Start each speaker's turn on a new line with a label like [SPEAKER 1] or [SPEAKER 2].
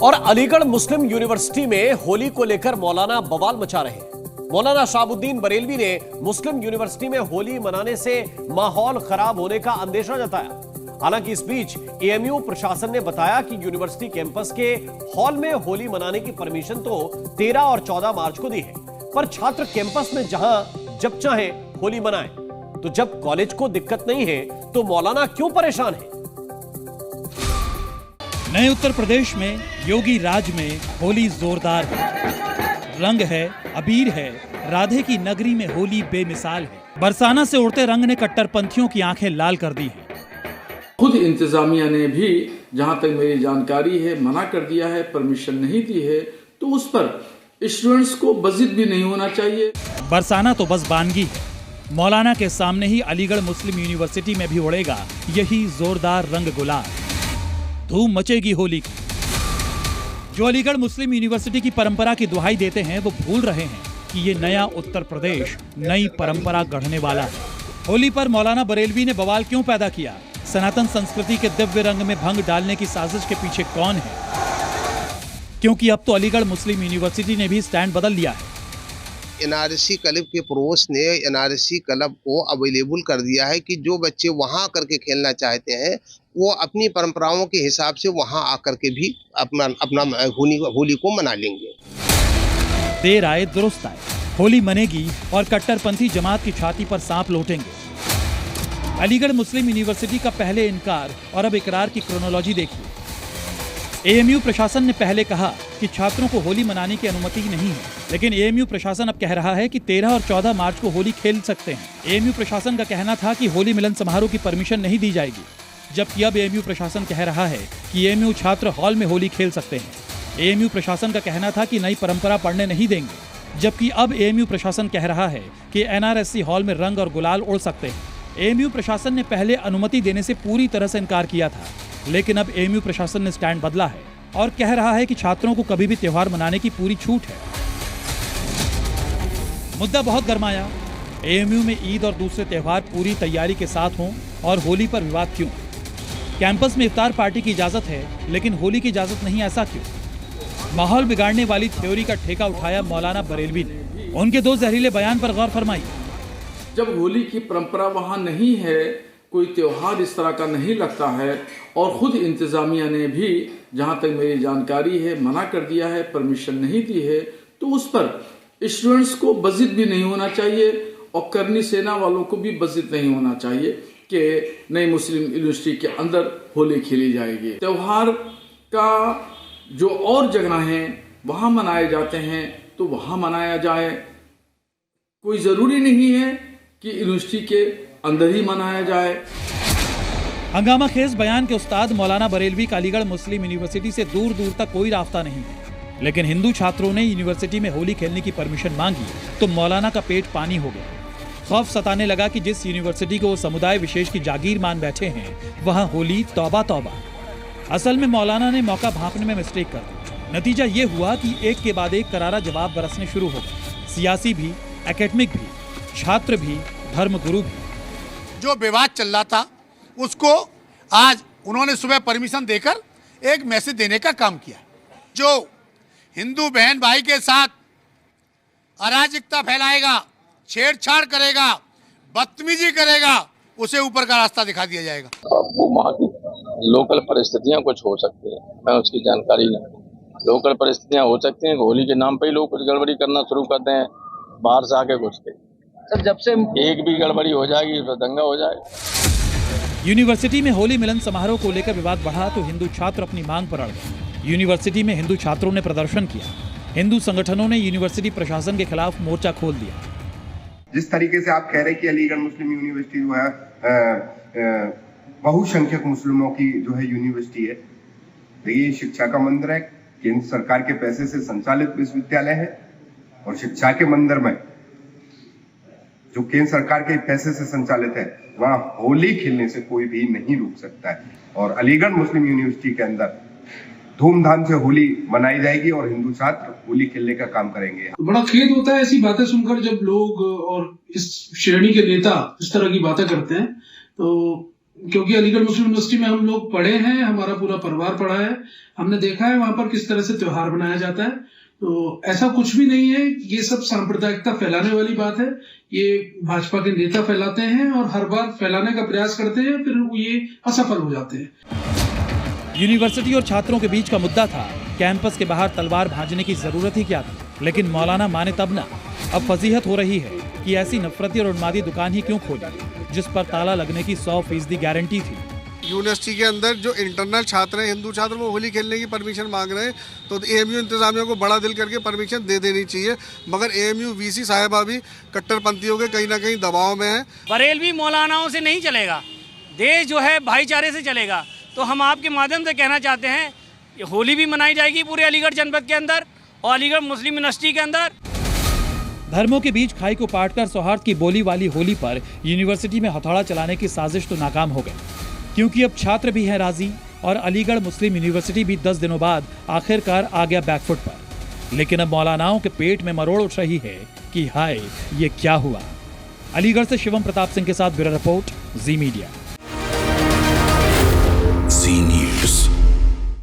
[SPEAKER 1] और अलीगढ़ मुस्लिम यूनिवर्सिटी में होली को लेकर मौलाना बवाल मचा रहे हैं। मौलाना शहाबुद्दीन बरेलवी ने मुस्लिम यूनिवर्सिटी में होली मनाने से माहौल खराब होने का अंदेशा जताया। हालांकि इस बीच एएमयू प्रशासन ने बताया कि यूनिवर्सिटी कैंपस के हॉल में होली मनाने की परमिशन तो 13 और 14 मार्च को दी है, पर छात्र कैंपस में जहां जब चाहे होली मनाएं। तो जब कॉलेज को दिक्कत नहीं है तो मौलाना क्यों परेशान है?
[SPEAKER 2] नए उत्तर प्रदेश में योगी राज में होली जोरदार है। रंग है, अबीर है, राधे की नगरी में होली बेमिसाल है। बरसाना से उड़ते रंग ने कट्टरपंथियों की आंखें लाल कर दी हैं।
[SPEAKER 3] खुद इंतजामिया ने भी जहां तक मेरी जानकारी है मना कर दिया है, परमिशन नहीं दी है, तो उस पर स्टूडेंट्स को बजिद भी नहीं होना चाहिए।
[SPEAKER 2] बरसाना तो बस बानगी है। मौलाना के सामने ही अलीगढ़ मुस्लिम यूनिवर्सिटी में भी उड़ेगा यही जोरदार रंग गुलाल। धूम मचेगी होली की। जो अलीगढ़ मुस्लिम यूनिवर्सिटी की परंपरा की दुहाई देते हैं वो भूल रहे हैं कि ये नया उत्तर प्रदेश नई परंपरा गढ़ने वाला है। होली पर मौलाना बरेलवी ने बवाल क्यों पैदा किया? सनातन संस्कृति के दिव्य रंग में भंग डालने की साजिश के पीछे कौन है? क्योंकि अब तो अलीगढ़ मुस्लिम यूनिवर्सिटी ने भी स्टैंड बदल लिया है।
[SPEAKER 4] एनआरसी क्लब के प्रोवोस्ट ने एनआरसी क्लब को अवेलेबल कर दिया है कि जो बच्चे वहां आकर के खेलना चाहते हैं वो अपनी परंपराओं के हिसाब से वहां आकर के भी अपना होली को मना लेंगे।
[SPEAKER 2] देर आए दुरुस्त आए, होली मनेगी और कट्टरपंथी जमात की छाती पर सांप लौटेंगे। अलीगढ़ मुस्लिम यूनिवर्सिटी का पहले इनकार और अब इकरार की क्रोनोलॉजी देखिए। एएमयू प्रशासन ने पहले कहा कि छात्रों को होली मनाने की अनुमति नहीं है, लेकिन एएमयू प्रशासन अब कह रहा है कि 13 और 14 मार्च को होली खेल सकते हैं। एएमयू प्रशासन का कहना था कि होली मिलन समारोह की परमिशन नहीं दी जाएगी, जबकि अब एएमयू प्रशासन कह रहा है कि एएमयू छात्र हॉल में होली खेल सकते हैं। एएमयू प्रशासन का कहना था कि नई परंपरा पढ़ने नहीं देंगे, जबकि अब एएमयू प्रशासन कह रहा है कि एनआरएससी हॉल में रंग और गुलाल उड़ सकते हैं। एएमयू प्रशासन ने पहले अनुमति देने से पूरी तरह से इनकार किया था, लेकिन अब एएमयू प्रशासन ने स्टैंड बदला है और कह रहा है कि छात्रों को कभी भी त्योहार मनाने की पूरी छूट है। मुद्दा बहुत गरमाया। एएमयू में ईद और दूसरे त्योहार पूरी तैयारी के साथ हों और होली पर विवाद क्यों? कैंपस में इफ्तार पार्टी की इजाजत है, लेकिन होली की इजाजत नहीं, ऐसा क्यों? माहौल बिगाड़ने वाली थ्योरी का ठेका उठाया मौलाना बरेलवी ने। उनके दो जहरीले बयान पर गौर फरमाई।
[SPEAKER 3] जब होली की परंपरा वहां नहीं है, कोई त्योहार इस तरह का नहीं लगता है, और खुद इंतजामिया ने भी जहां तक मेरी जानकारी है मना कर दिया है, परमिशन नहीं दी है, तो उस पर स्टूडेंट्स को बजिद भी नहीं होना चाहिए और करनी सेना वालों को भी बजिद नहीं होना चाहिए कि नई मुस्लिम यूनिवर्सिटी के अंदर होली खेली जाएगी। त्योहार का जो और जगह है वहां मनाए जाते हैं तो वहां मनाया जाए। कोई जरूरी नहीं है कि यूनिवर्सिटी के अंदर ही मनाया जाए।
[SPEAKER 2] हंगामा खेज बयान के उस्ताद मौलाना बरेलवी का अलीगढ़ मुस्लिम यूनिवर्सिटी से दूर दूर तक कोई रास्ता नहीं है, लेकिन हिंदू छात्रों ने यूनिवर्सिटी में होली खेलने की परमिशन मांगी तो मौलाना का पेट पानी हो गया। खौफ सताने लगा कि जिस यूनिवर्सिटी को वो समुदाय विशेष की जागीर मान बैठे हैं वहां होली तौबा तौबा। असल में मौलाना ने मौका भांपने में मिस्टेक कर दी। नतीजा ये हुआ कि एक के बाद एक करारा जवाब बरसने शुरू हो गए। सियासी भी, एकेडमिक भी, छात्र भी, धर्मगुरु भी।
[SPEAKER 5] जो विवाद चल रहा था उसको आज उन्होंने सुबह परमिशन देकर एक मैसेज देने का काम किया। जो हिंदू बहन भाई के साथ अराजकता फैलाएगा, छेड़छाड़ करेगा, बदतमीजी करेगा, उसे ऊपर का रास्ता दिखा दिया जाएगा।
[SPEAKER 6] वो वहाँ की लोकल परिस्थितियाँ कुछ हो सकती है, मैं उसकी जानकारी नहीं। लोकल परिस्थितियाँ हो सकती हैं, होली के नाम पे ही लोग कुछ गड़बड़ी करना शुरू करते हैं, बाहर से आके घुस के। सर जब से एक भी गड़बड़ी हो जाएगी तो दंगा हो जाएगा।
[SPEAKER 2] यूनिवर्सिटी में होली मिलन समारोह को लेकर विवाद बढ़ा तो हिंदू छात्र अपनी मांग पर अड़ गए। यूनिवर्सिटी में हिंदू छात्रों ने प्रदर्शन किया। हिंदू संगठनों ने यूनिवर्सिटी प्रशासन के खिलाफ मोर्चा खोल दिया।
[SPEAKER 7] जिस तरीके से आप कह रहे हैं कि अलीगढ़ मुस्लिम यूनिवर्सिटी जो है बहुसंख्यक मुस्लिमों की जो है यूनिवर्सिटी है, देखिए शिक्षा का मंदिर है, केंद्र सरकार के पैसे से संचालित विश्वविद्यालय है, और शिक्षा के मंदिर में जो केंद्र सरकार के पैसे से संचालित है वहां होली खेलने से कोई भी नहीं रोक सकता है। और अलीगढ़ मुस्लिम यूनिवर्सिटी के अंदर धूमधाम से होली मनाई जाएगी और हिंदू छात्र होली खेलने का काम करेंगे।
[SPEAKER 8] तो बड़ा खेद होता है ऐसी बातें सुनकर, जब लोग और इस श्रेणी के नेता इस तरह की बातें करते हैं। तो क्योंकि अलीगढ़ मुस्लिम यूनिवर्सिटी में हम लोग पढ़े हैं, हमारा पूरा परिवार पढ़ा है, हमने देखा है वहां पर किस तरह से त्योहार मनाया जाता है। तो ऐसा कुछ भी नहीं है, ये सब सांप्रदायिकता फैलाने वाली बात है। ये भाजपा के नेता फैलाते हैं और हर बार फैलाने का प्रयास करते हैं, फिर ये असफल हो जाते हैं।
[SPEAKER 2] यूनिवर्सिटी और छात्रों के बीच का मुद्दा था कैंपस के बाहर तलवार भांजने की जरूरत ही क्या थी, लेकिन मौलाना माने तब ना। अब फजीहत हो रही है कि ऐसी नफरती और उन्मादी दुकान ही क्यों खोली जिस पर ताला लगने की 100% गारंटी थी।
[SPEAKER 9] यूनिवर्सिटी के अंदर जो इंटरनल छात्र हैं, हिंदू छात्र, वो होली खेलने की परमिशन मांग रहे हैं, तो एएमयू इंतजामिया को बड़ा दिल करके परमिशन दे देनी चाहिए। मगर एएमयू वीसी साहिबा भी कट्टरपंथियों के कहीं ना कहीं दबाव में है।
[SPEAKER 10] बरेलवी मौलानाओं से नहीं चलेगा, देश जो है भाईचारे से चलेगा। तो हम आपके माध्यम से कहना चाहते हैं होली भी मनाई जाएगी पूरे अलीगढ़ जनपद के अंदर और अलीगढ़ मुस्लिम यूनिवर्सिटी के अंदर।
[SPEAKER 2] धर्मों के बीच खाई को पाटकर सौहार्द की बोली वाली होली पर यूनिवर्सिटी में हथौड़ा चलाने की साजिश तो नाकाम हो गई, क्योंकि अब छात्र भी हैं राजी और अलीगढ़ मुस्लिम यूनिवर्सिटी भी 10 दिनों बाद आखिरकार आ गया बैकफुट पर। लेकिन अब मौलानाओं के पेट में मरोड़ उठ रही है कि हाय ये क्या हुआ। अलीगढ़ से शिवम प्रताप सिंह के साथ ब्यूरो रिपोर्ट, जी मीडिया।